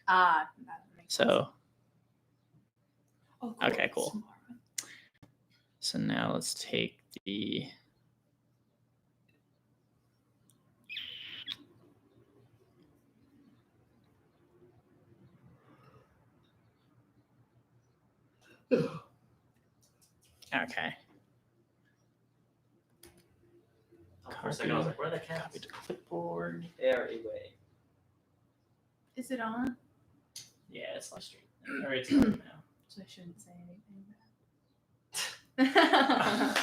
That makes sense. So, Oh, okay, cool. So now let's take the... Okay. For a second, I was like, where are the cats? Copy to clipboard. Anyway. Is it on? Yeah, it's live stream. Or it's on now. So I shouldn't say anything bad.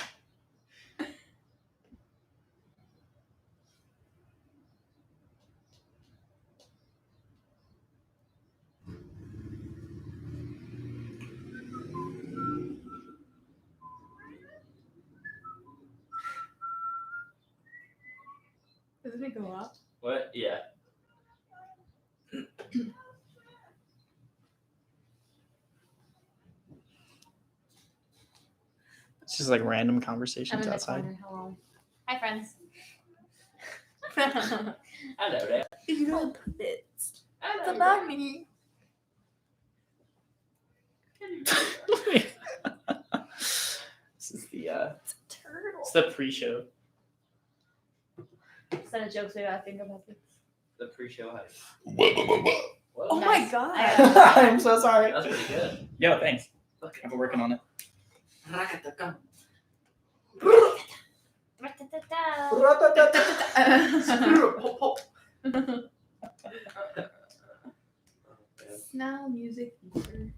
Doesn't it go up? What? Yeah. It's just like random conversations outside. Hello. Hi, friends. Hello there. You don't put it. It's Hello about me. This is the It's a turtle. it's the pre-show. Set of jokes we gotta think about this. The pre-show hype. Oh Nice. my god. I'm so sorry. That's pretty good. Yo, thanks. I've been working on it. Now music theater.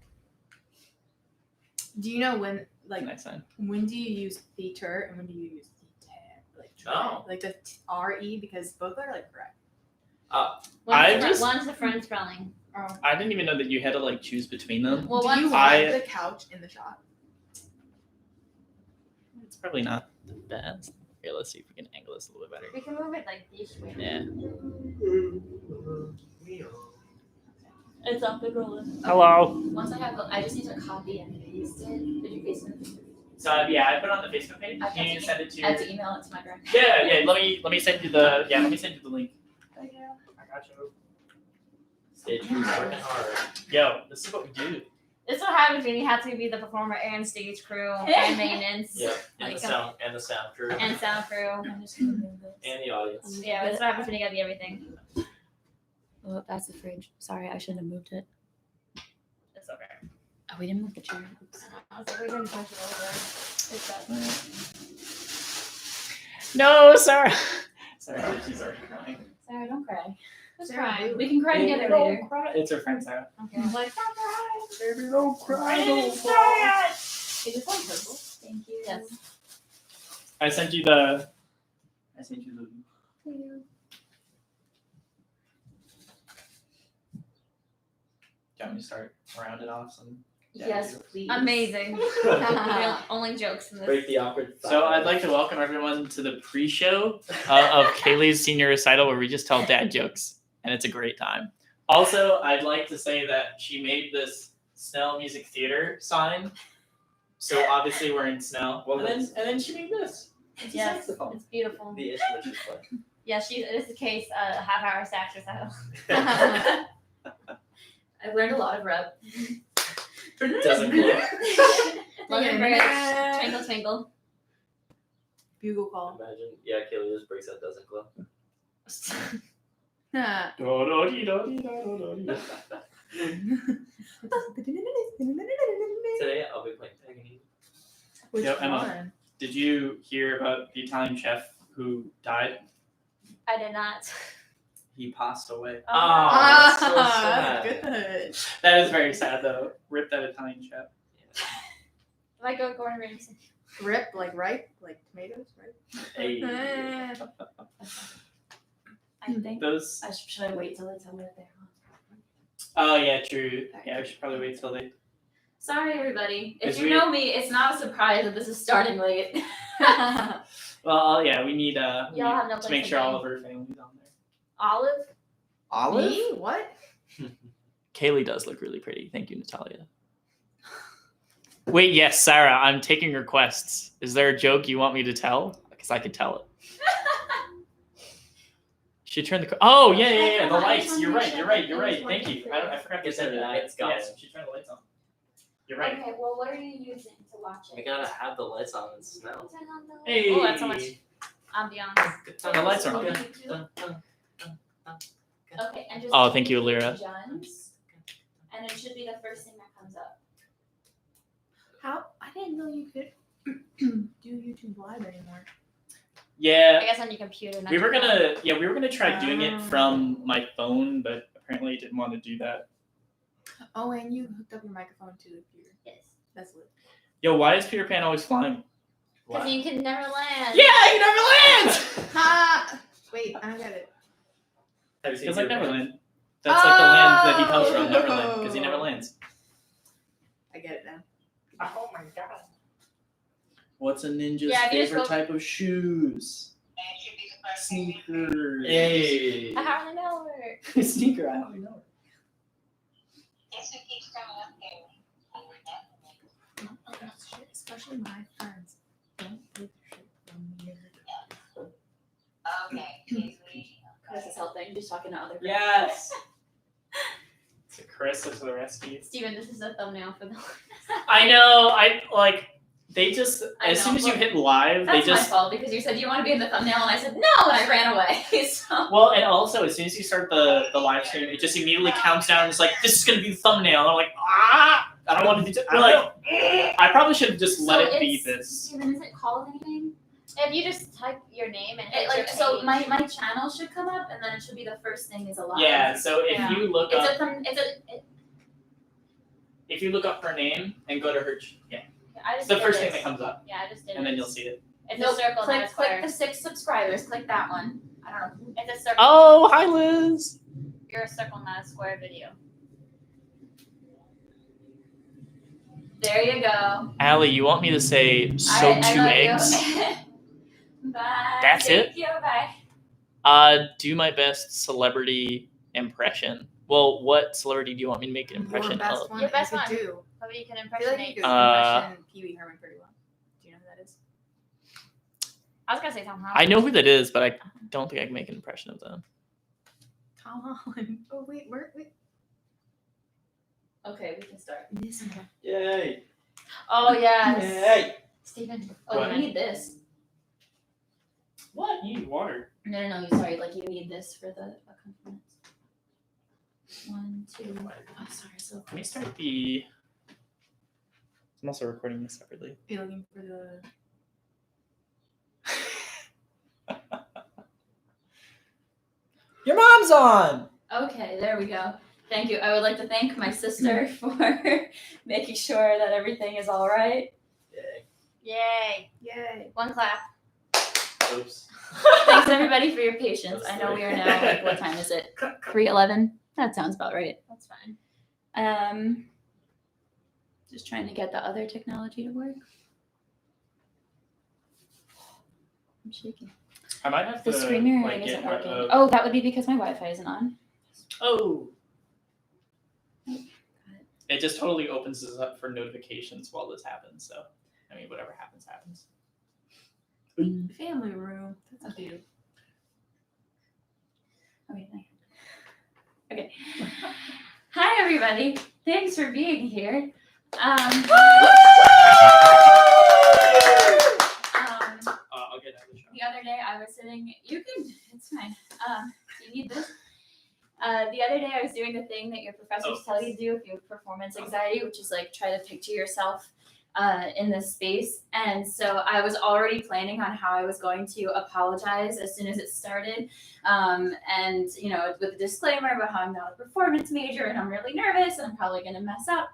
Do you know when, like, Next time. when do you use theater and when do you use theater? Like, Oh. like the R-E, because both are like correct. One's the French spelling. Oh. I didn't even know that you had to like choose between them. Well, Do you one's want the couch in the shot? It's probably not the best. Here, let's see if we can angle this a little bit better. we can move it like this way. Yeah. It's up the roller. Hello. Once I just need to copy and paste it. Did you paste it? So yeah, I put it on the Facebook page. I Can you send it I have to? to email it to my grandma. Yeah. Let me send you the link. Thank you. I got you. Stay true, working hard. Yo, this is what we do. This is what happens when you have to be the performer and stage crew and maintenance. Yep. And Like, the sound crew. And sound crew. I'm just gonna move this. And the audience. Yeah, that's what happens when you gotta be everything. Oh, that's the fridge. Sorry, I shouldn't have moved it. It's okay. Oh, we didn't move the chair. Oops. So we didn't push it over. It's that. No, Sarah. Sarah, she's already crying. Sarah, don't cry. It's Sarah, fine. We can cry together Don't later. cry. It's her friend Sarah. Okay. I'm like, don't cry. Baby, don't cry. Don't cry. Is this on purple? Thank you. Yes. I sent you the. Do you want me to start rounding off some? Yes, please. Amazing. Only jokes in this. Break the awkward So silence. I'd like to welcome everyone to the pre-show of Kayleigh's senior recital, where we just tell dad jokes, and it's a great time. Also, I'd like to say that she made this Snell Music Theater sign. So obviously we're in Snell. Well, and then she made this. It's a Yes, saxophone. it's beautiful. The instrument is fun. Yeah, this is the case, half-hour sax recital. I've learned a lot of rep. Doesn't glow. London Bridge, twinkle twinkle. Bugle call. Imagine, yeah, Kayleigh just breaks out doesn't glow. Today I'll be playing Paganini. Which Yo, Emma. one? Did you hear about the Italian chef who died? I did not. He passed away. Oh, that's so Ah, sad. good. That is very sad, though. Rip that Italian chef. Like go Gordon Ramsay. Rip, like ripe, like tomatoes, right? Hey. I think. Those. Should I wait till they tell me that they're on? Oh yeah, true. Yeah, we should probably wait till they. Sorry, everybody. If Is you we- know me, it's not a surprise that this is starting late. Well, yeah, we need Y'all have no to place make to sure be. all of her family's on there. Olive? Me? What? Kayleigh does look really pretty. Thank you, Natalia. Wait, yes, Sarah, I'm taking requests. Is there a joke you want me to tell? Because I could tell it. She turned the. Oh yeah. The I lights. just You're wanna right. make You're sure right. that You're it was right. Thank working you. for I you. forgot to Yes, say the that. lights going. Yes, she turned the lights on. You're right. Okay, well, what are you using to watch We it? gotta have the lights on and smell. Turn on the light. Hey. Oh, that's so much ambiance. The lights are on. Okay, and just Oh, thank you, keep Lyra. John's, and it should be the first thing that comes up. How? I didn't know you could do YouTube Live anymore. Yeah. I guess on your computer. Not We were your phone. gonna try doing it from my phone, but apparently didn't want to do that. Oh, and you hooked up your microphone to the computer. Yes. That's lit. Yo, why is Peter Pan always flying? Because you can never land. Yeah, he never lands. Ha! Wait, I don't get it. Have you seen It's like Peter Pan? Neverland. That's like the land that he comes from, Neverland, because he never Oh. lands. I get it now. Oh my god. What's a ninja's Yeah, if you just favorite go- type of shoes? Sneakers. Hey. I hardly know her. Sneaker, I don't know. Especially my friends. Don't take shit from me. Chris is helping. Just talking to other. Yes. To Chris to the rescue. Steven, this is a thumbnail for the. I know. I like. They just I as know, soon as you but hit live, That's they just. my fault because you said you want to be in the thumbnail, and I said no, and I ran away. So. Well, and also as soon as you start the live stream, it just immediately counts down. It's like this is gonna be the thumbnail. And I'm like, I don't want to do. I probably should have just let it be this. Steven, is it called anything? If you just type your name and hit Like your so, page. my channel should come up, and then it should be the first thing is a live. Yeah. So if Yeah. you look It's up, a thumb. It's a. if you look up her name and go to her, I it's just the did first thing this. that comes up, Yeah, I just did. and then this. you'll see it. It's Nope, a circle, not a click square. the 6 subscribers. Click that one. I don't know. It's a circle. Oh, hi Liz. You're a circle, not a square video. There you go. Allie, you want me to say so I two love eggs? You. Bye. That's Thank it? you. Bye. Do my best celebrity impression. Well, what celebrity do you want me to make an impression Your best of? one Your best you could one. do. Probably you can I feel like you impersonate. could impression Pee Wee Herman pretty well. Do you know who that is? I was gonna say Tom Holland. I know who that is, but I don't think I can make an impression of them. Tom Holland. Oh wait, wait. Okay, we can start. This one. Yay. Oh yes. Yay. Steven. Oh, What? you need this. What? You need water. No. Sorry, like you need this for the accompaniment. 1, 2. Oh, sorry. So Let me start the. I'm also recording this separately. Are you looking for the? Your mom's on. okay, there we go. Thank you. I would like to thank my sister for making sure that everything is all right. Yay. Yay. One clap. Oops. Thanks everybody for your patience. That's I know we are right. now. Like, what time is it? 3:11. That sounds about right. That's fine. Just trying to get the other technology to work. I'm shaking. I might have The to. screen mirroring like, isn't get rid working. of- Oh, that would be because my Wi-Fi isn't on. Oh. It just totally opens us up for notifications while this happens. So, I mean, whatever happens, happens. Family room. That's Okay. cute. Okay. Hi everybody. Thanks for being here. I'll get out of the shot. The other day I was sitting. You can. It's fine. Do you need this? The other day I was doing the thing that your professors tell you to do if you have performance anxiety, which is like try to picture yourself in this space. And so I was already planning on how I was going to apologize as soon as it started. And, you know, with a disclaimer about how I'm not a performance major and I'm really nervous and I'm probably going to mess up.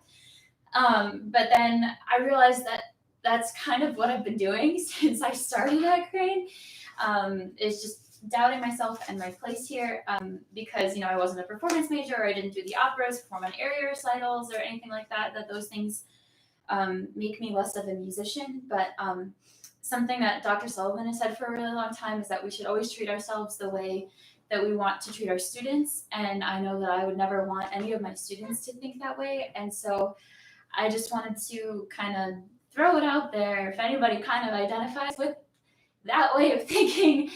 But then I realized that that's kind of what I've been doing since I started at Crane. Is just doubting myself and my place here because, you know, I wasn't a performance major or I didn't do the operas, perform on area recitals or anything like that, that those things make me less of a musician. But something that Dr. Sullivan has said for a really long time is that we should always treat ourselves the way that we want to treat our students. And I know that I would never want any of my students to think that way. And so I just wanted to kind of throw it out there. If anybody kind of identifies with that way of thinking,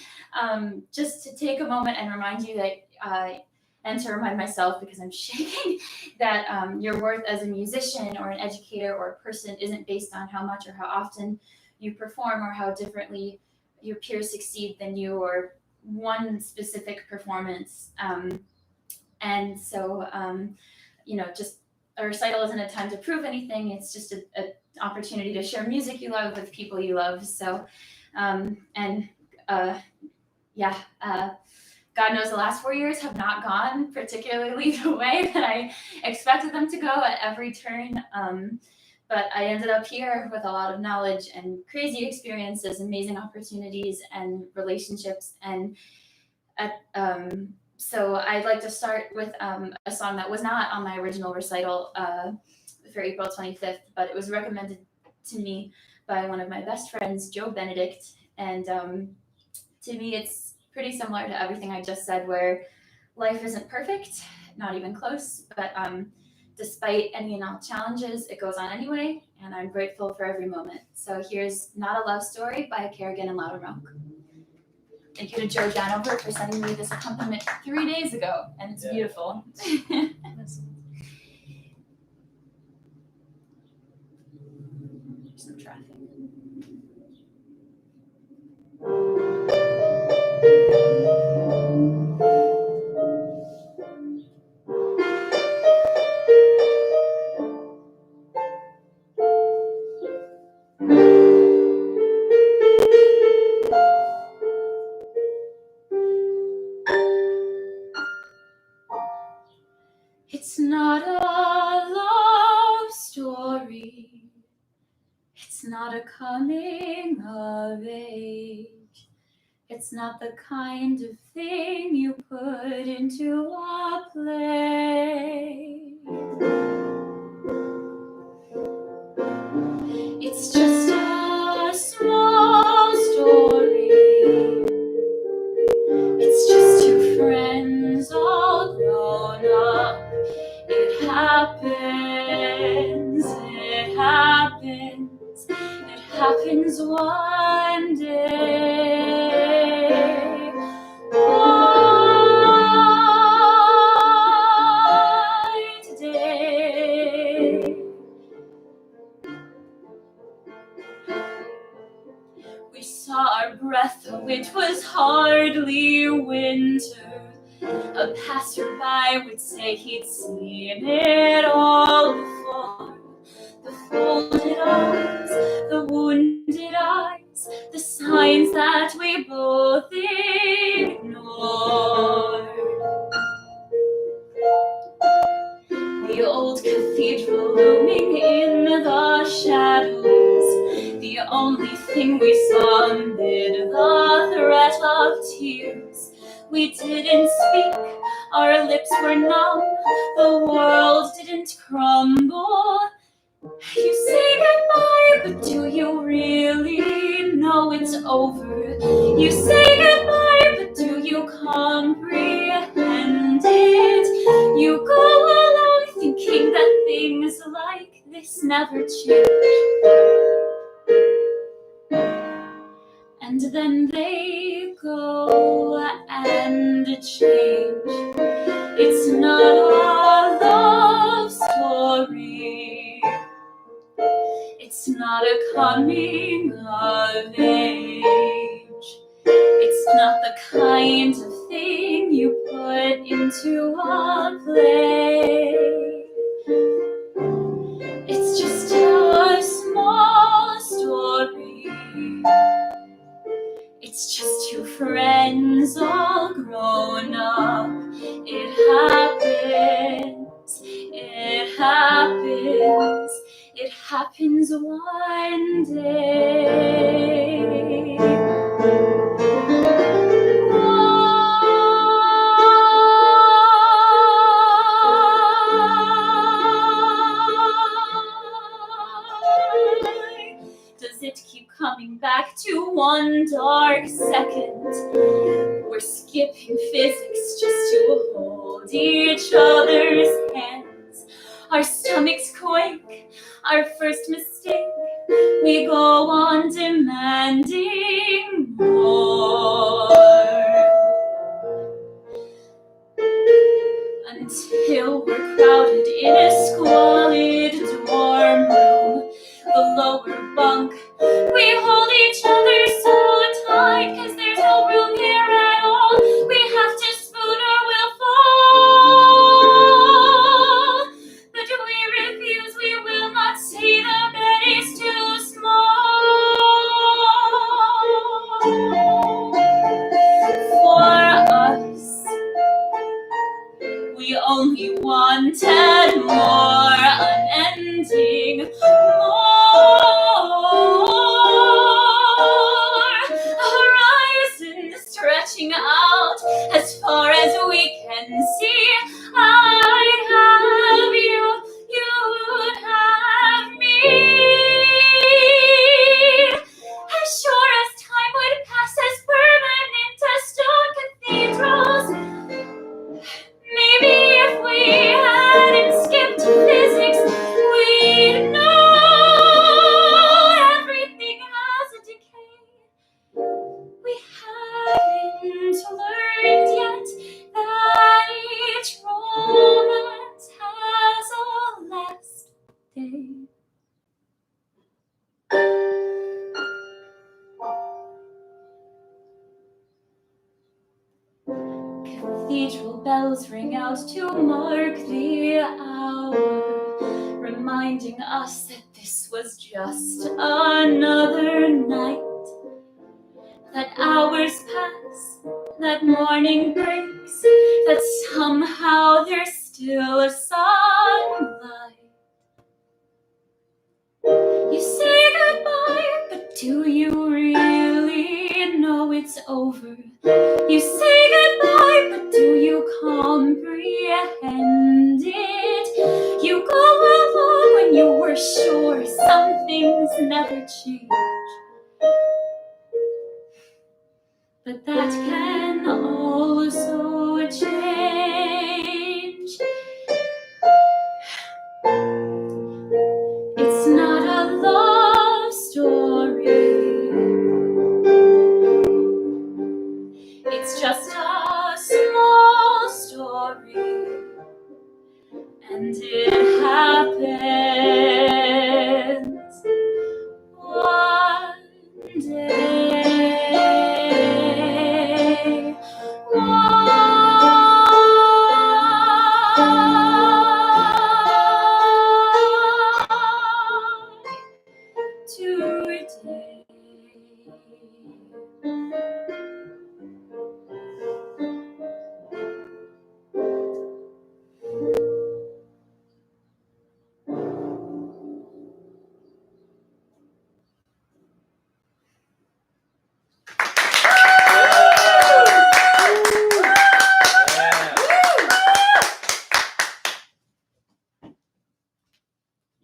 just to take a moment and remind you that, and to remind myself, because I'm shaking, that your worth as a musician or an educator or a person isn't based on how much or how often you perform or how differently your peers succeed than you or one specific performance. And so, just a recital isn't a time to prove anything. It's just an opportunity to share music you love with people you love. So, God knows the last 4 years have not gone particularly the way that I expected them to go at every turn. But I ended up here with a lot of knowledge and crazy experiences, amazing opportunities and relationships. And so I'd like to start with a song that was not on my original recital for April 25th, but it was recommended to me by one of my best friends, Joe Benedict. And to me, it's pretty similar to everything I just said, where life isn't perfect, not even close, but despite any and all challenges, it goes on anyway, and I'm grateful for every moment. So here's Not a Love Story by Kerrigan and Loudermilk. Thank you to Joe Danover for sending me this accompaniment 3 days ago, and it's beautiful. Some traffic. It's not a love story. It's not a coming of age. It's not the kind of thing you put into a play. It's just a small story. It's just two friends all grown up. It happens, it happens, it happens one day. One day. We saw our breath, though it was hardly winter. A passerby would say he'd seen it all before. The folded arms, the wounded eyes, the signs that we both ignored. The old cathedral looming in the shadows, the only thing we saw amid the threat of tears. We didn't speak, our lips were numb, the world didn't crumble. You say goodbye, but do you really know it's over? You say goodbye, but do you comprehend it? You go along thinking that things like this never change. And then they go and change. It's not a love story. It's not a coming of age. It's not the kind of thing you put into a play. It's just a small story. It's just two friends all grown up. It happens, it happens, it happens one day. Why does it keep coming back to one dark second? We're skipping physics just to hold each other's hands. Our stomachs quake, our first mistake, we go on demanding more. Until we're crowded in a squalid dorm room, the lower bunk, we hold each other so tight, 'cause there's no room here at all. We have to spoon or we'll fall. But we refuse, we will not say the bed is too small. For us, we only wanted more, unending more. Horizon stretching out as far as we can see. I'd have you, you'd have me. As sure as time would pass, as permanent as stone cathedrals. Maybe if we hadn't skipped physics, we'd know everything has a decay. We haven't learned yet that each romance has a last day. Cathedral bells ring out to mark the hour, reminding us that this was just another night. That hours pass, that morning breaks, that somehow there's still a sunlight. You say goodbye, but do you really know it's over? You say goodbye, but do you comprehend it? You go along when you were sure some things never change. But that can also change. It's not a love story. It's just a small story. And it happens one day. Today.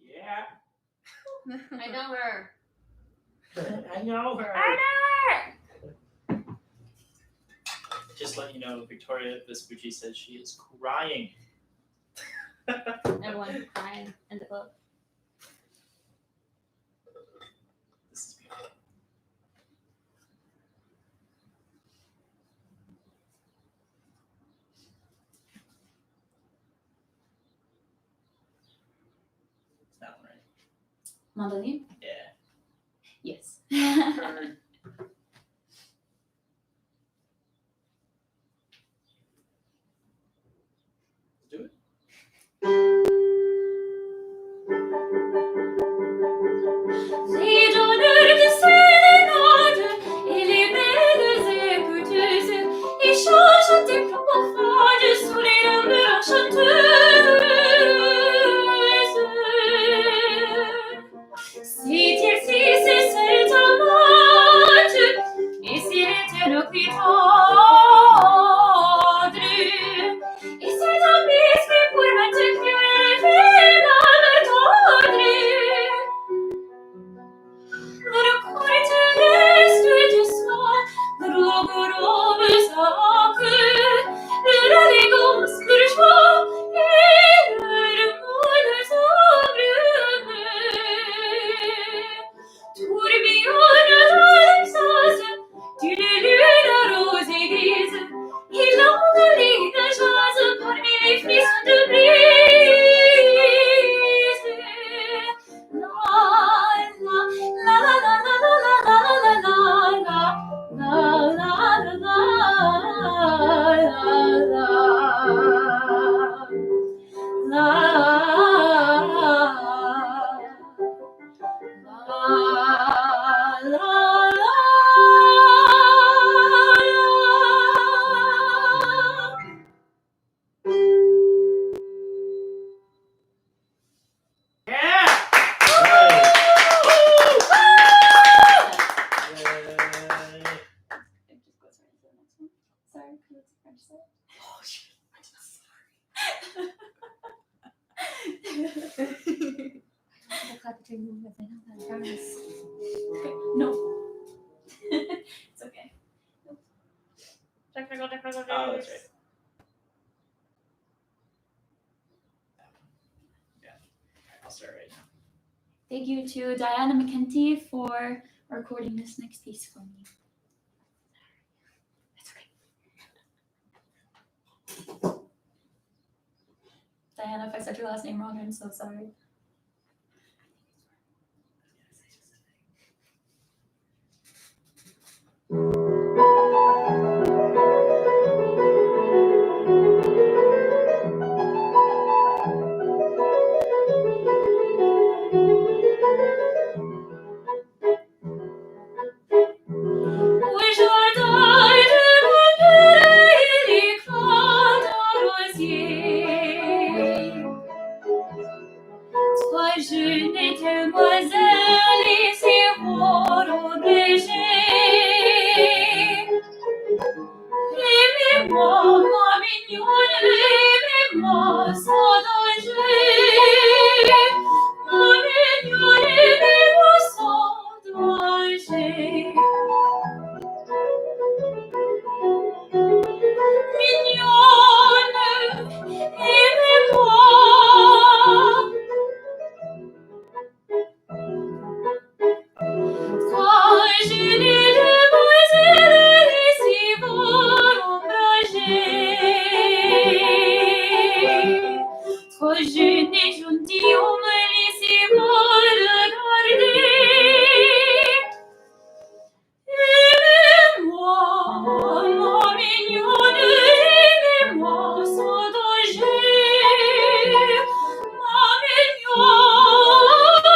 Yeah. I know her. I know her. I know her. Just let you know, Victoria Vespucci says she is crying. Everyone crying in the book. This is beautiful. It's that one, right? Mandolin? Yeah. Yes. Heard. Do it. Les donneurs de sérénade et les belles écouteuses échangent des plans profondes sous les murs chanteuses. C'est ici, c'est cet amour The clapping movement. I know that. I promise. No. It's okay. Technical Oh, that's right. Yeah. I'll start right now. Thank you to Diana McKenty for recording this next piece for me. That's okay. Diana, if I said your last name wrong, I'm so sorry. Trois jeunes demoiselles ici vont obléger. Aimez-moi, ma mignonne, aimez-moi sans danger. Ma mignonne, aimez-moi sans danger. Mignonne, aimez-moi. Trois jeunes demoiselles ici vont ombrager. Trois jeunes et gentilshommes ici vont regarder. Aimez-moi, ma mignonne, aimez-moi sans danger. Ma mignonne,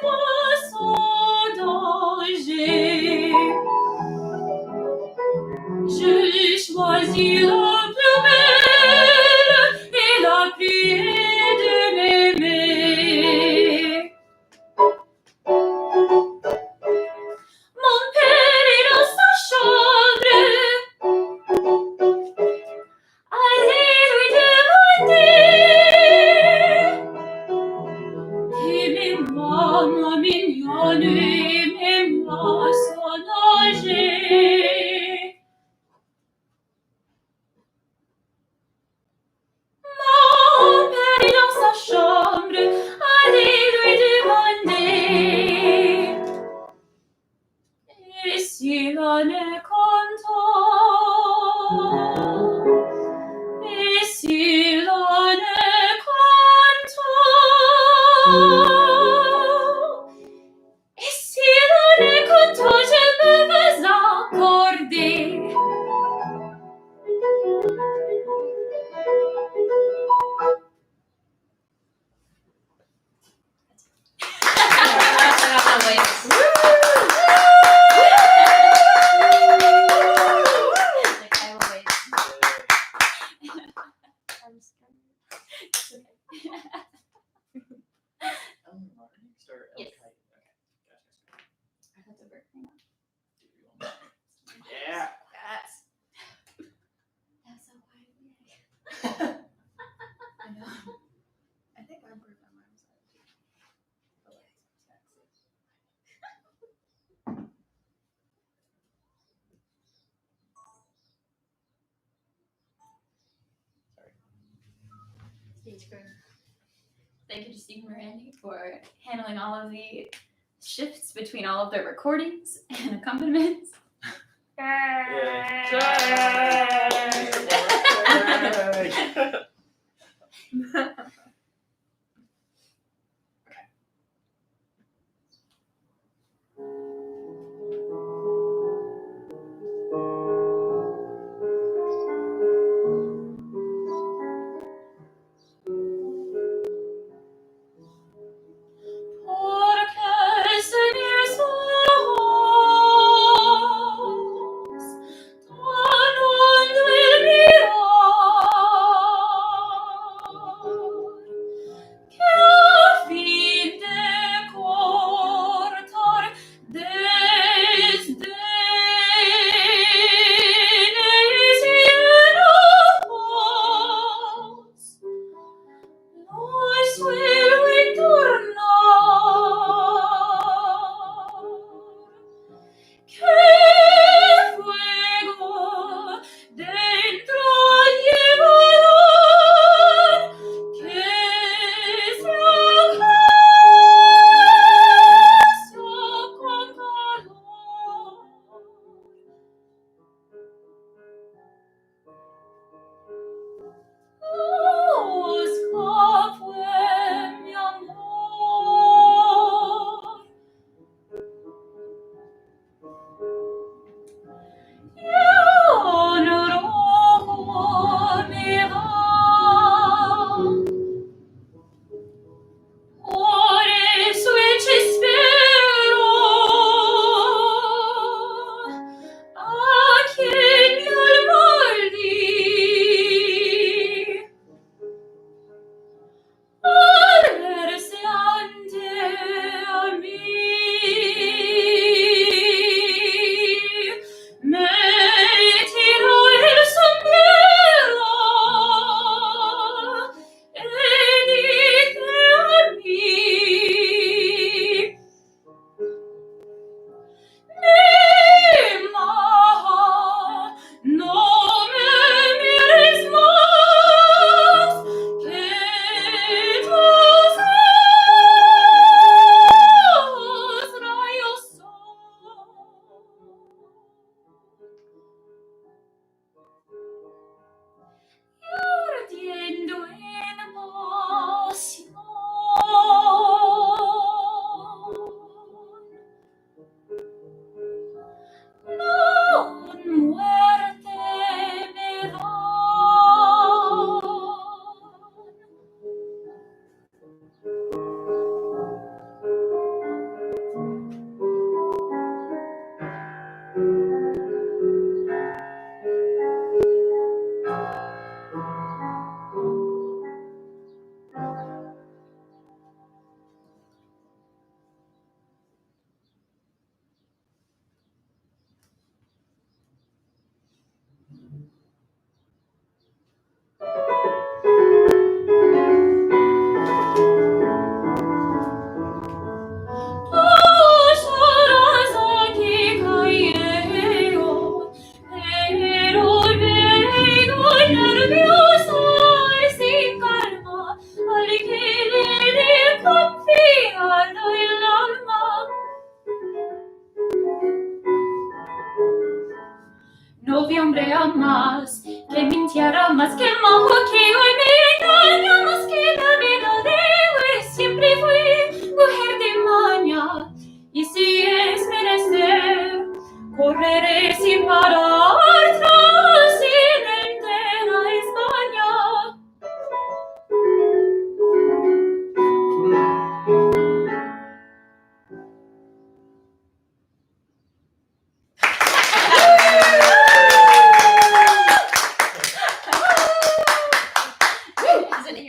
aimez-moi sans danger. Je choisis la plus belle et la plus aide de m'aimer. Mon père est dans sa chambre. Allez lui demander. Aimez-moi, ma mignonne, aimez-moi sans danger. Mon père est dans sa chambre. Allez lui demander. Et s'il en est content, et s'il en est content, et s'il en est content, je me veux accorder. Start. Yes. Okay. I have to work. Hang on. Yeah. Yes. That's so quiet. I know. I think I'm working on my side too. But like, Stage crew. Thank you to Stephen Miranda for handling all of the shifts between all of their recordings and accompaniments. Porque Seigneur somos, ton nom nous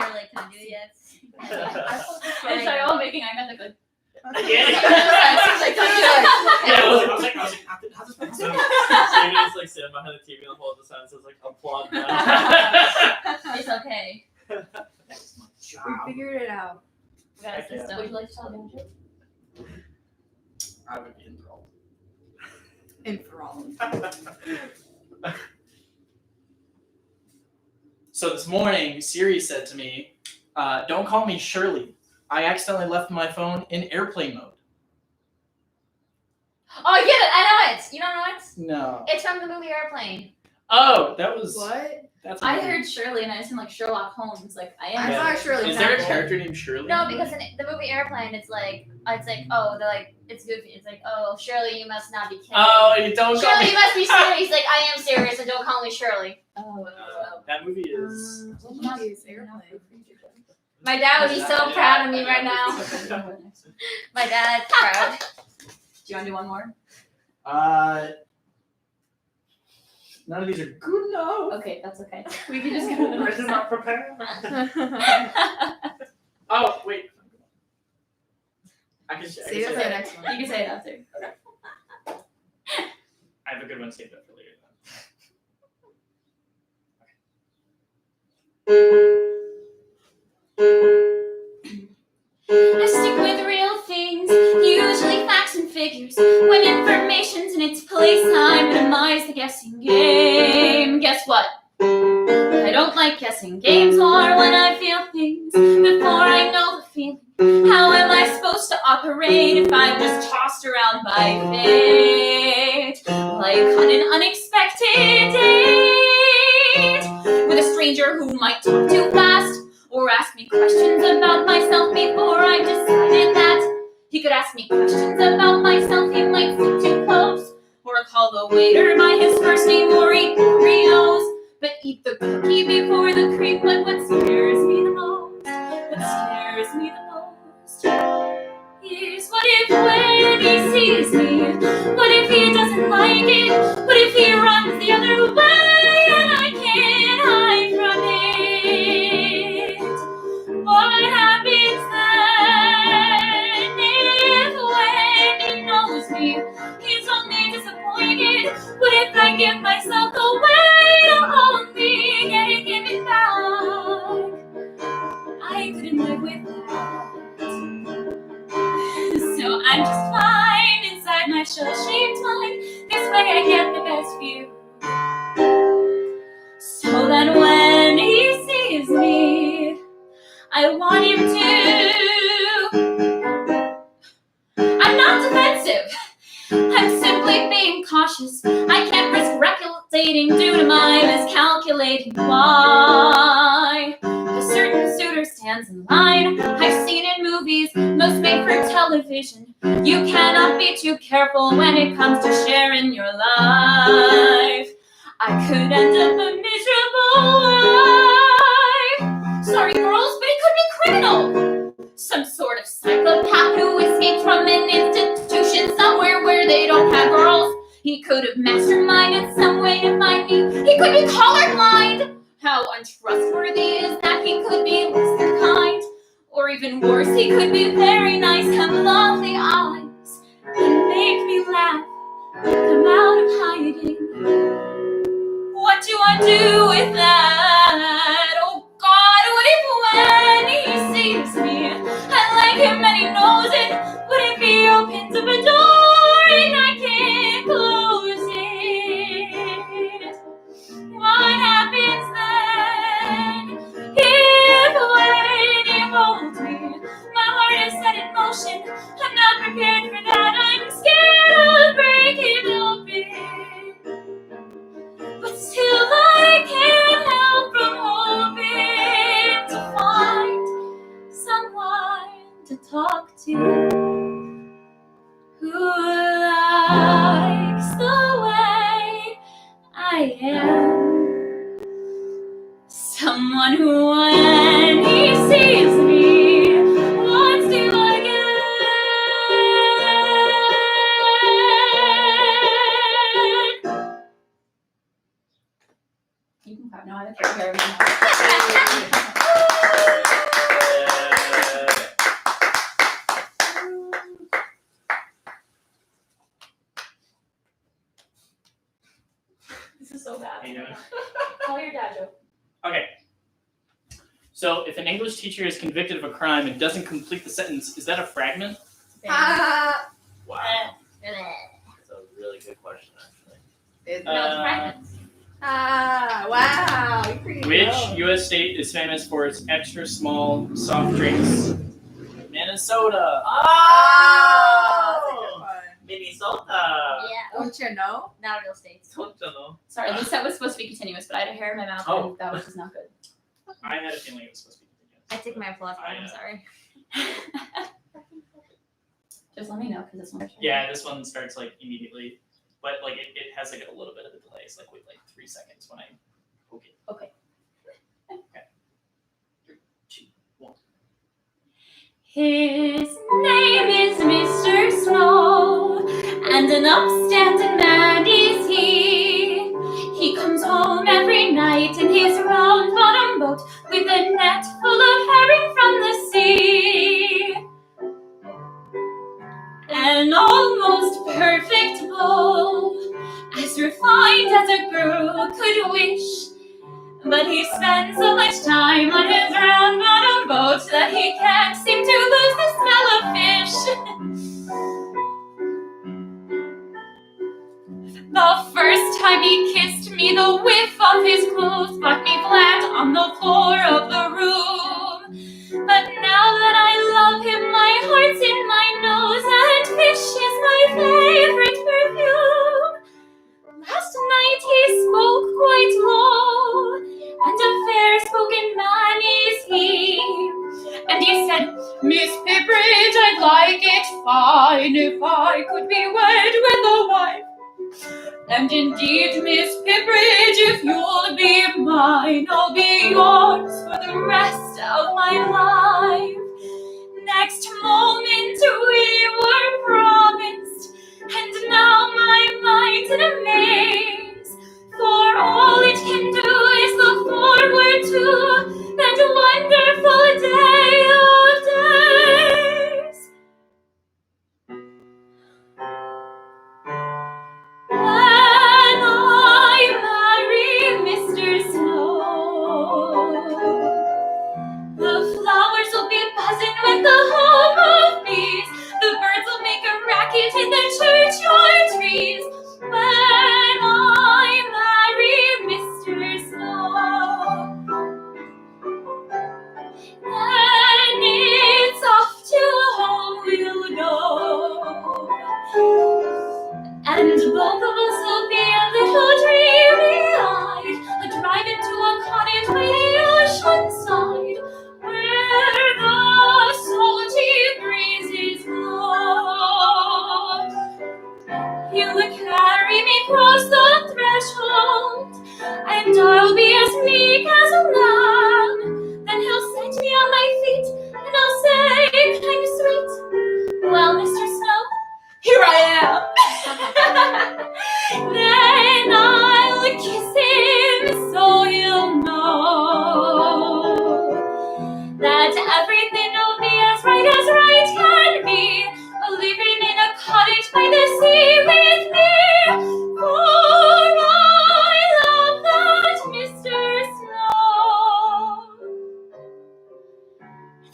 you're like, can I do it yet? And so all making eye contact like. Yeah. Like, don't do it. Yeah, I was like, how's this So Jamie's like sitting behind the TV and the whole time says like applaud now. It's okay. That's my We job. figured it out. We got a Heck yeah. system. Would you like to tell them? I would be enthralled. Enthralled. So this morning, Siri said to me, don't call me Shirley. I accidentally left my phone in airplane mode. Oh, I get it. I know it. You don't know it? No. It's from the movie Airplane. Oh, that was... What? That's I amazing. heard Shirley and I just like Sherlock Holmes. Like I am. I Yeah. thought Shirley Is there a Temple. character named Shirley? No, because in the movie Airplane, it's like, oh, they're like, it's goofy. It's like, oh, Shirley, you must not be kidding. Oh, you don't call Shirley, me... you must be serious. He's like, I am serious, and don't call me Shirley. Oh. that movie is... What movie is Airplane? My dad would be so proud of me right now. My dad's proud. Do you want to do one more? None of these are good enough. Okay, that's okay. We can just go to the I rest did of not prepare. Oh, wait. I can say Save it for the next one. You can say it after. I have a good one saved up for later. I stick with real things, usually facts and figures. When information's in its place, I minimize the guessing game. Guess what? I don't like guessing games or when I feel things before I know the feeling. How am I supposed to operate if I'm just tossed around by fate? Like on an unexpected date with a stranger who might talk too fast or ask me questions about myself before I decided that he could ask me questions about myself. He might sit too close or call the waiter by his first name or eat Oreos. But eat the cookie before the cream. But what scares me the most, what scares me the most is what if when he sees me, what if he doesn't like it, what if he runs the other way and I can't hide from it? What happens then if when he knows me, he's only disappointed? What if I give myself away to only get it back? I couldn't live with that. So I'm just fine inside my shell-shaped mind. This way I get the best view. So that when he sees me, I want him to. I'm not defensive. I'm simply being cautious. I can't risk regulating due to my miscalculating. Why? A certain suitor stands in line. I've seen in movies, most made for television. You cannot be too careful when it comes to sharing your life. I could end up a miserable life. Sorry, girls, but it could be criminal. Some sort of psychopath who escaped from an institution somewhere where they don't have girls. He could have masterminded some way to find me. He could be colorblind. How untrustworthy is that? He could be less than kind. Or even worse, he could be very nice, have lovely eyes, and make me laugh, come out of hiding. What do I do with that? Oh God, what if when he sees me, I like him and he knows it? What if he opens up a door and I can't close it? What happens then if when he holds me, my heart is set in motion? I'm not prepared for that. I'm scared of breaking open. But still I can't help from hoping to find someone to talk to who likes the way I am. Someone who when he sees me wants to again. You can clap now. I don't care. So if an English teacher is convicted of a crime and doesn't complete the sentence, is that a fragment? Ah, Wow. That's a really good question, actually. it's No, it's fragments. wow. You pretty Which low. U.S. state is famous for its extra small soft drinks? Minnesota. Oh, that's a good one. Minnesota. Yeah. Don't you know? Not real states. Don't you know? Sorry, this set was supposed to be continuous, but I had a hair in my mouth Oh. and that was just not good. I had a feeling it was supposed to be continuous. I took my applause card. I'm sorry. Just let me know because this one. Yeah, this one starts like immediately, but like it has like a little bit of a delay. It's like wait like 3 seconds when I poke it. Okay. Okay. 3, 2, 1. His name is Mr. Snow, and an upstanding man is he. He comes home every night in his round-bottom boat with a net full of herring from the sea. An almost perfect bow, as refined as a girl could wish. But he spends so much time on his round-bottom boat that he can't seem to lose the smell of fish. The first time he kissed me, the whiff of his clothes brought me flat on the floor of the room. But now that I love him, my heart's in my nose, and fish is my favorite perfume. Last night he spoke quite low, and a fair-spoken man is he. And he said, Miss Pippridge, I'd like it fine if I could be wed with a wife. And indeed, Miss Pippridge, if you'll be mine, I'll be yours for the rest of my life. Next moment we were promised, and now my mind's in a maze. For all it can do is look forward to that wonderful day of days. When I marry Mr. Snow, the flowers will be buzzing with the hum of bees. The birds will make a racket in the churchyard trees. When I marry Mr. Snow, then it's off to home we'll go. And both of us will be a little dreamy-eyed, a drive into a cottage by the ocean side, where the salty breezes blow. He'll carry me across the threshold, and I'll be as meek as a lamb. Then he'll set me on my feet, and I'll say, kind of sweet, well, Mr. Snow, here I am. Then I'll kiss him so he'll know that everything will be as right can be, living in a cottage by the sea with me. For I love that Mr. Snow,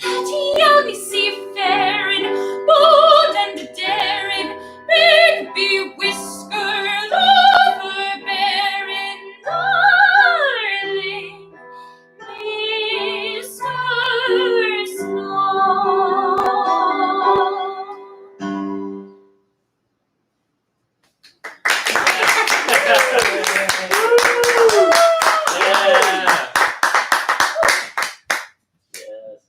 that young seafaring, bold and daring, big be-whiskered, overbearing, darling Mr. Snow. Yeah. Yes.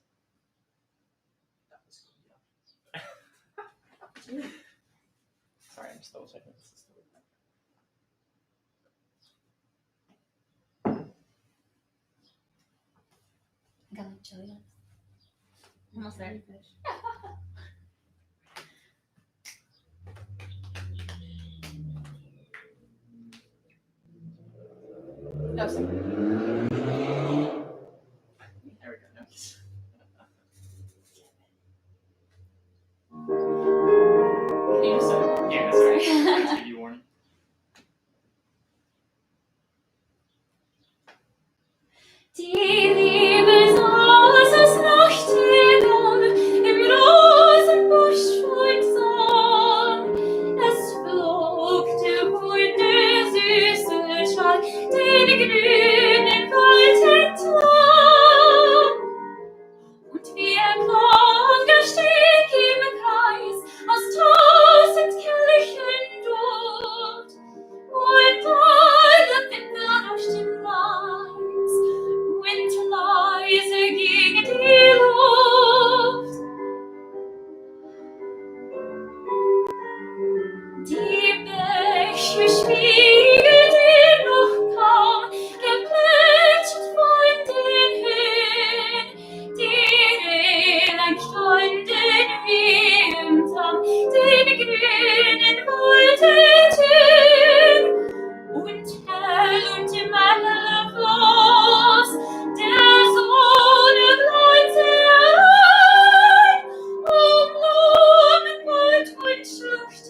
Sorry, I'm just double checking this is still. Got like chili dogs. Almost there. No, sorry. There we go. No. Can you just start? Yeah, sorry. Let's give you a warning. Die Liebe soll die Luft. Die Bäche schwiegen noch kaum, geplätschert von den Höhen. Die Rehlein standen wie im Traum, den grünen Waldentür. Und hell und immer heller floss der Sonne Glanze ein. Blumenwald und Schlucht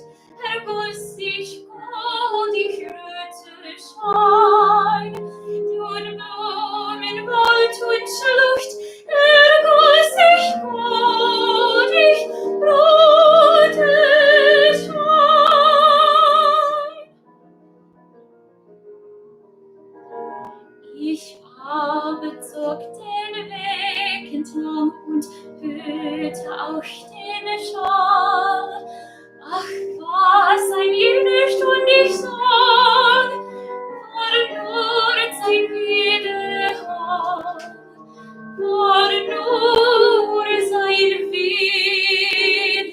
ergoss sich goldig röter Schein. Durch Blumenwald und Schlucht ergoss sich goldig roter Schein. Ich aber zog den Weg entlang und hörte auch den Schall. Ach, was ein jede Stunde ich sang, war nur sein Widerhall, war nur sein Widerhall.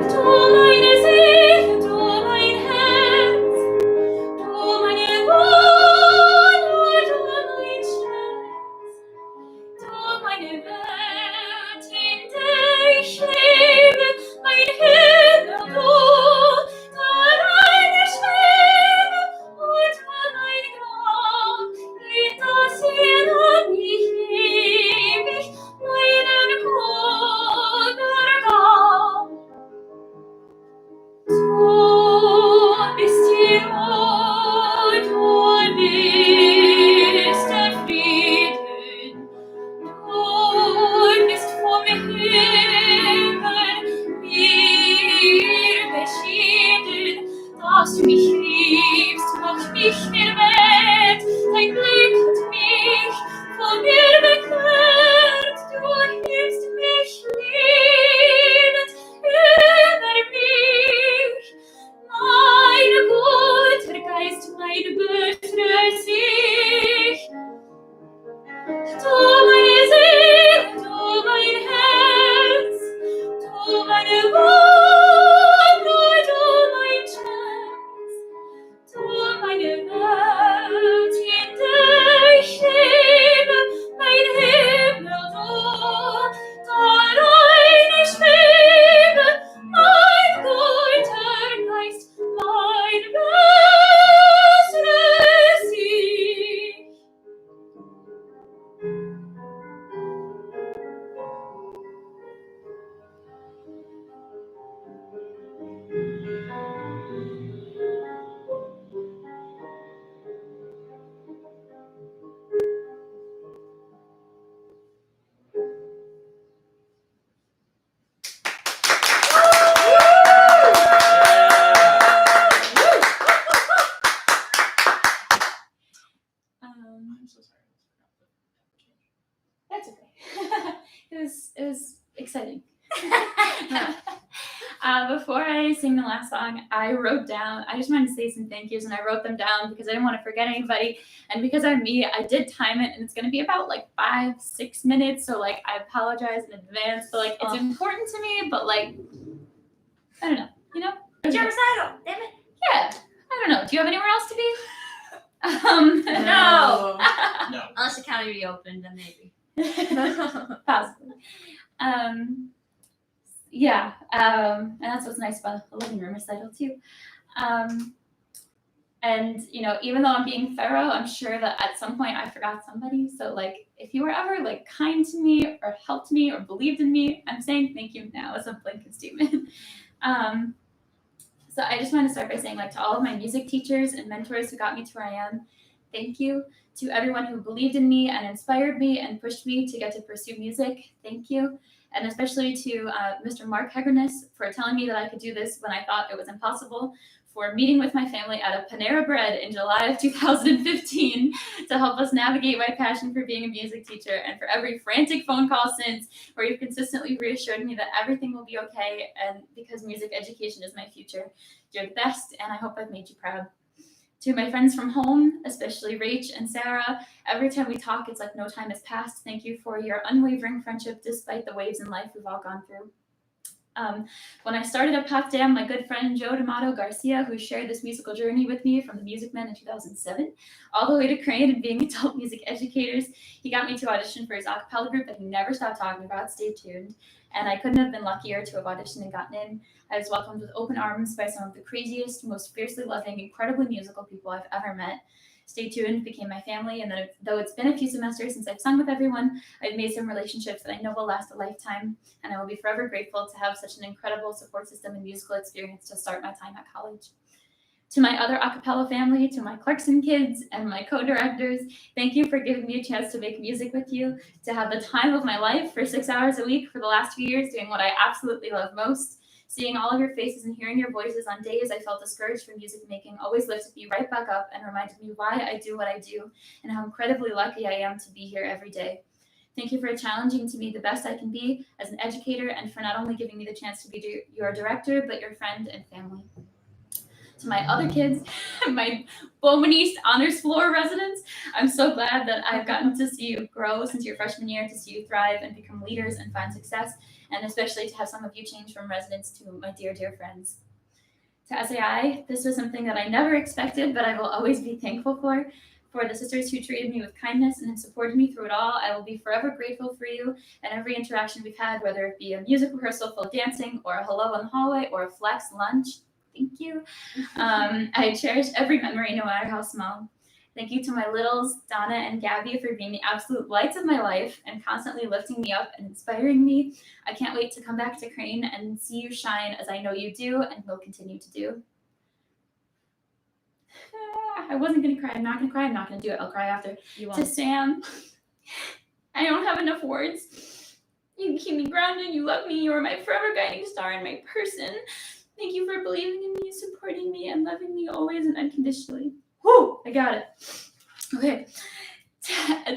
Du meine Seele, du mein Herz, du meine Wohnung, du mein Schatz, du meine Welt, in der ich lebe, mein Himmel, du, darein ich schwebe, und mein Grab, liegt das hier an mich ewig, meinen Bruder gab. Du bist die Ruhe, du bist der Frieden, du bist vom Himmel mir beschieden, dass du mich liebst, macht mich verwehrt, dein Blick hat mich von mir bekehrt, du hilfst mich liebend über mich. Mein guter Geist, mein betrübt sich. Du meine Seele, du mein Herz, du meine Wohnung, du mein Schatz, du meine Welt, in der ich lebe, mein Himmel, du, darein ich schwebe, mein guter Geist, mein besseres Ich. I'm so sorry. That's okay. It was exciting. Before I sing the last song, I just wanted to say some thank yous, and I wrote them down because I didn't want to forget anybody. And because I'm me, I did time it, and it's going to be about like 5-6 minutes. So like, I apologize in advance, but like, it's important to me, but like, I don't know, you know? It's your recital, damn it. Yeah, I don't know. Do you have anywhere else to be? No. No. Unless the county reopened, then maybe. Possibly. Yeah, and that's what's nice about a living room recital too. And you know, even though I'm being thorough, I'm sure that at some point I forgot somebody. So like, if you were ever like kind to me or helped me or believed in me, I'm saying thank you now as a blanket statement. So I just want to start by saying, like, to all of my music teachers and mentors who got me to where I am, thank you. To everyone who believed in me and inspired me and pushed me to get to pursue music, thank you. And especially to Mr. Mark Hegerness for telling me that I could do this when I thought it was impossible, for meeting with my family at a Panera Bread in July of 2015 to help us navigate my passion for being a music teacher, and for every frantic phone call since where you've consistently reassured me that everything will be okay, and because music education is my future. You're the best, and I hope I've made you proud. To my friends from home, especially Rach and Sarah, every time we talk, it's like no time has passed. Thank you for your unwavering friendship despite the waves in life we've all gone through. When I started at Puff Dam, my good friend Joe D'Amato Garcia, who shared this musical journey with me from the Music Men in 2007, all the way to Crane and being adult music educators, he got me to audition for his a cappella group that he never stopped talking about. Stay tuned. And I couldn't have been luckier to have auditioned and gotten in. I was welcomed with open arms by some of the craziest, most fiercely loving, incredibly musical people I've ever met. Stay Tuned became my family, and then though it's been a few semesters since I've sung with everyone, I've made some relationships that I know will last a lifetime, and I will be forever grateful to have such an incredible support system and musical experience to start my time at college. To my other a cappella family, to my Clarkson kids and my co-directors, thank you for giving me a chance to make music with you, to have the time of my life for 6 hours a week for the last few years doing what I absolutely love most. Seeing all of your faces and hearing your voices on days I felt discouraged from music making always lifted me right back up and reminded me why I do what I do and how incredibly lucky I am to be here every day. Thank you for challenging to be the best I can be as an educator, and for not only giving me the chance to be your director, but your friend and family. To my other kids, my Bowman East Honors Floor residents, I'm so glad that I've gotten to see you grow since your freshman year, to see you thrive and become leaders and find success, and especially to have some of you change from residents to my dear, dear friends. To SAI, this was something that I never expected, but I will always be thankful for. For the sisters who treated me with kindness and have supported me through it all, I will be forever grateful for you and every interaction we've had, whether it be a music rehearsal full of dancing, or a hello in the hallway, or a flex lunch. Thank you. I cherish every memory, no matter how small. Thank you to my littles, Donna and Gabby, for being the absolute lights of my life and constantly lifting me up and inspiring me. I can't wait to come back to Crane and see you shine, as I know you do and will continue to do. I wasn't going to cry. I'm not going to cry. I'm not going to do it. I'll cry after. To Sam, I don't have enough words. You keep me grounded. You love me. You are my forever guiding star and my person. Thank you for believing in me, supporting me, and loving me always and unconditionally. Whoo! I got it. Okay.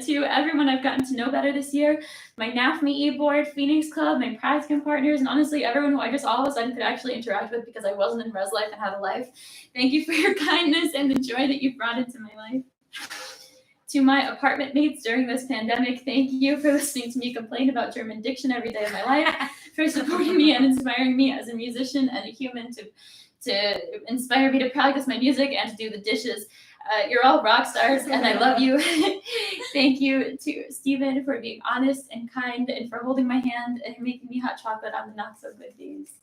To everyone I've gotten to know better this year, my NAFME e-board, Phoenix Club, my practicum partners, and honestly everyone who I just all of a sudden could actually interact with because I wasn't in res life and had a life. Thank you for your kindness and the joy that you've brought into my life. To my apartment mates during this pandemic, thank you for listening to me complain about German diction every day of my life, for supporting me and inspiring me as a musician and a human, to inspire me to practice my music and to do the dishes. You're all rock stars, and I love you. Thank you to Stephen for being honest and kind, and for holding my hand and making me hot chocolate on the not so good days.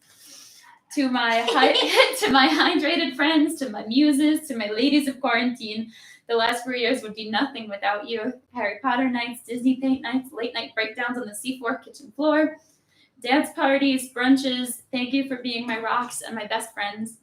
To my hydrated friends, to my muses, to my ladies of quarantine, the last 4 years would be nothing without you. Harry Potter nights, Disney paint nights, late night breakdowns on the C4 kitchen floor, dance parties, brunches. Thank you for being my rocks and my best friends.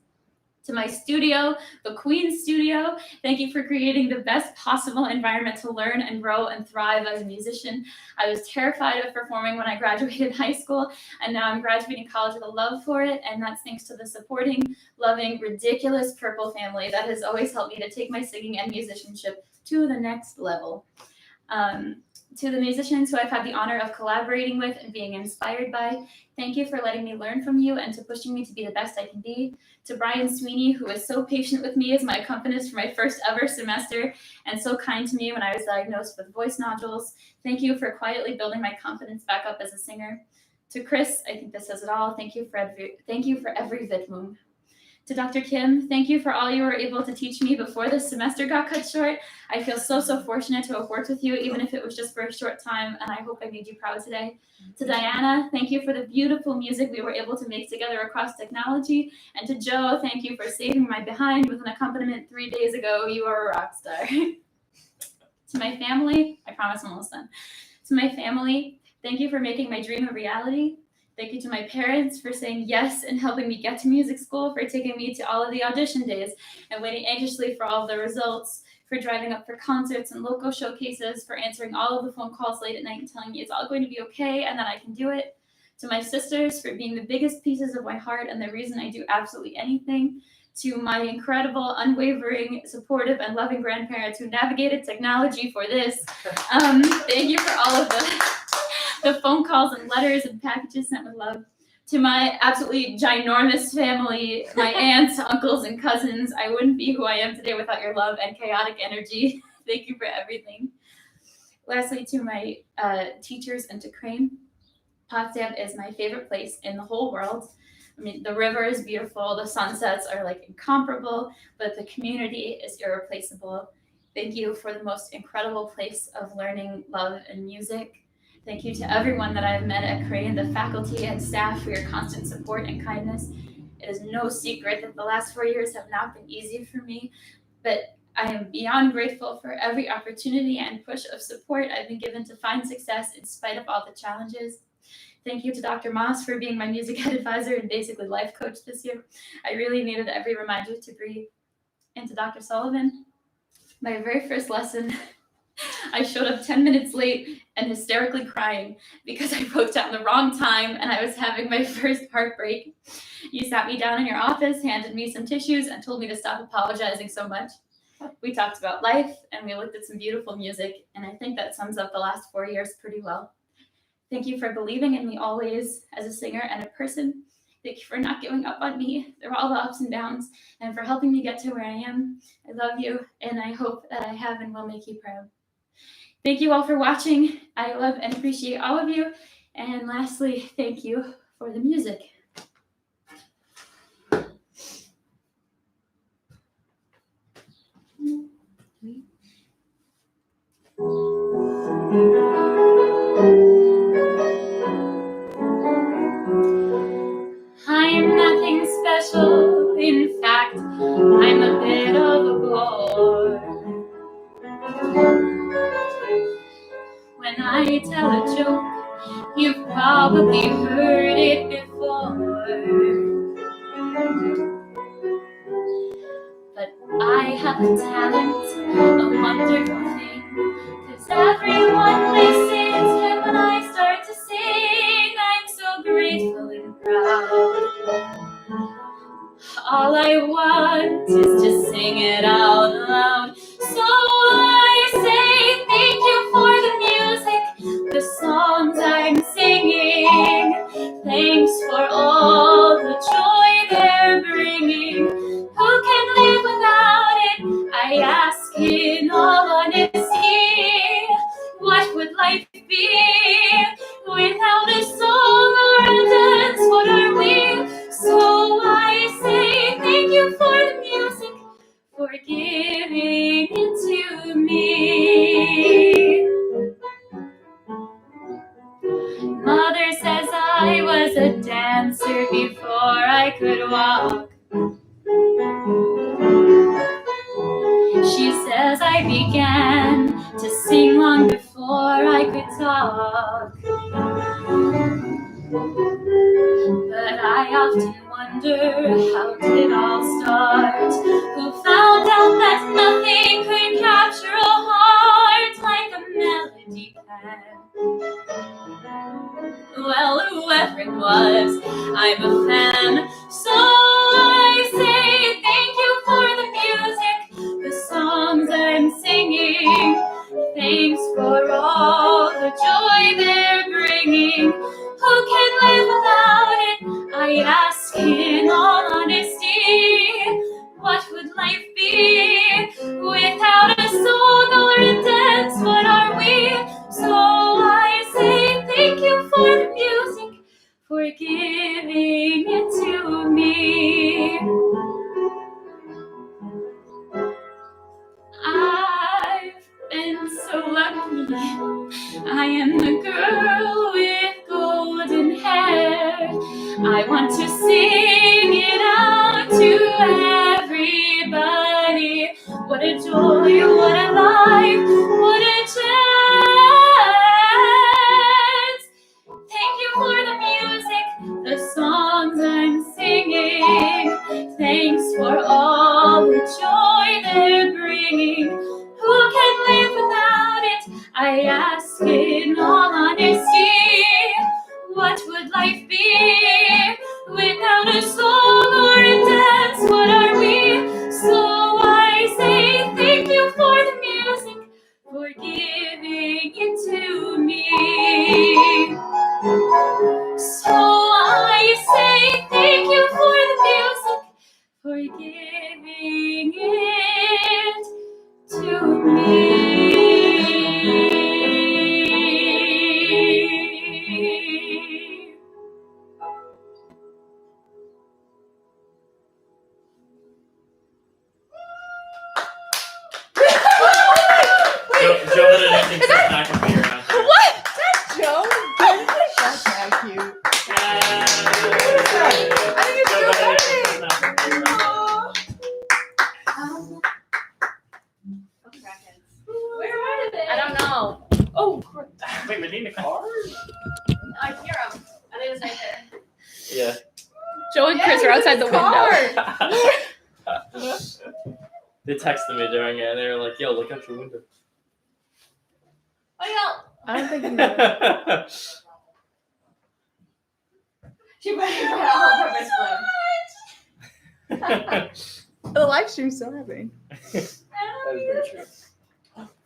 To my studio, the Queen Studio, thank you for creating the best possible environment to learn and grow and thrive as a musician. I was terrified of performing when I graduated high school, and now I'm graduating college with a love for it, and that's thanks to the supporting, loving, ridiculous Purple family that has always helped me to take my singing and musicianship to the next level. To the musicians who I've had the honor of collaborating with and being inspired by, thank you for letting me learn from you and to pushing me to be the best I can be. To Brian Sweeney, who was so patient with me as my accompanist for my first ever semester and so kind to me when I was diagnosed with voice nodules, thank you for quietly building my confidence back up as a singer. To Chris, I think this says it all, thank you for every Widmung. To Dr. Kim, thank you for all you were able to teach me before this semester got cut short. I feel so fortunate to have worked with you, even if it was just for a short time, and I hope I made you proud today. To Diana, thank you for the beautiful music we were able to make together across technology. And to Joe, thank you for saving my behind with an accompaniment 3 days ago. You are a rock star. To my family, I promise I'm almost done. To my family, thank you for making my dream a reality. Thank you to my parents for saying yes and helping me get to music school, for taking me to all of the audition days and waiting anxiously for all of the results, for driving up for concerts and local showcases, for answering all of the phone calls late at night and telling me it's all going to be okay and that I can do it. To my sisters for being the biggest pieces of my heart and the reason I do absolutely anything. to my incredible, unwavering, supportive, and loving grandparents who navigated technology for this. Thank you for all of the phone calls and letters and packages sent with love. To my absolutely ginormous family, my aunts, uncles, and cousins, I wouldn't be who I am today without your love and chaotic energy. Thank you for everything. Lastly, to my teachers and to Crane, Potsdam is my favorite place in the whole world. I mean, the river is beautiful, the sunsets are like incomparable, but the community is irreplaceable. Thank you for the most incredible place of learning, love, and music. Thank you to everyone that I've met at Crane, the faculty and staff, for your constant support and kindness. It is no secret that the last 4 years have not been easy for me, but I am beyond grateful for every opportunity and push of support I've been given to find success in spite of all the challenges. Thank you to Dr. Moss for being my music ed advisor and basically life coach this year. I really needed every reminder to breathe. And to Dr. Sullivan, my very first lesson, I showed up 10 minutes late and hysterically crying because I wrote down the wrong time and I was having my first heartbreak. You sat me down in your office, handed me some tissues, and told me to stop apologizing so much. We talked about life and we looked at some beautiful music, and I think that sums up the last 4 years pretty well. Thank you for believing in me always as a singer and a person. Thank you for not giving up on me through all the ups and downs, and for helping me get to where I am. I love you, and I hope that I have and will make you proud. Thank you all for watching. I love and appreciate all of you. And lastly, thank you for the music. I am nothing special. In fact, I'm a bit of a bore. When I tell a joke, you've probably heard it before. But I have a talent, a wonderful thing, 'cause everyone listens, and when I start to sing, I'm so grateful and proud. All I want is to sing it out loud. So I say thank you for the music, the songs I'm singing. Thanks for all the joy they're bringing. Who can live without it? I ask in all honesty. What would life be without a song or a dance? What are we? So I say thank you for the music, for giving it to me. Mother says I was a dancer before I could walk. She says I began to sing long before I could talk. But I often wonder, how did it all start? Who found out that nothing could capture a heart like a melody can? Well, whoever it was, I'm a fan. So I say thank you for the music, the songs I'm singing. Thanks for all the joy they're bringing. Who can live without it? I ask in all honesty. What would life be without a song or a dance? What are we? So I say thank you for the music, for giving it to me. I've been so lucky. I am the girl with golden hair. I want to sing it out to everybody. What a joy, what a life, what a chance. Thank you for the music, the songs I'm singing. Thanks for all the joy they're bringing. Who can live without it? I ask in all honesty. What would life be without a song or a dance? What are we? Where are they? I don't know. Oh, crap. Wait, we need a car? I hear them. I think it's right there. Yeah. Joe and Chris are outside the window. They texted me during it and they were like, yo, look out your window. Oh, I don't think you Yeah. She put it on all purpose one. The live stream's still happening. That is very true.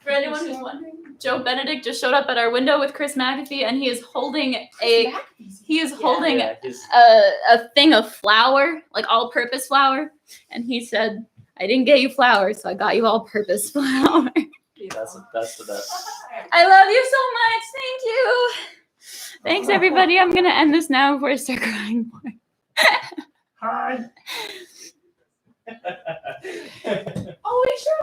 For anyone who's wondering, Joe Benedict just showed up at our window with Chris McAfee, and he is holding holding Yeah, he's- a thing of flour, like all-purpose flour, and he said, "I didn't get you flour, so I got you all-purpose flour." that's the best. I love you so much. Thank you. Thanks, everybody. I'm gonna end this now before I start crying more. Hi. Oh, we sure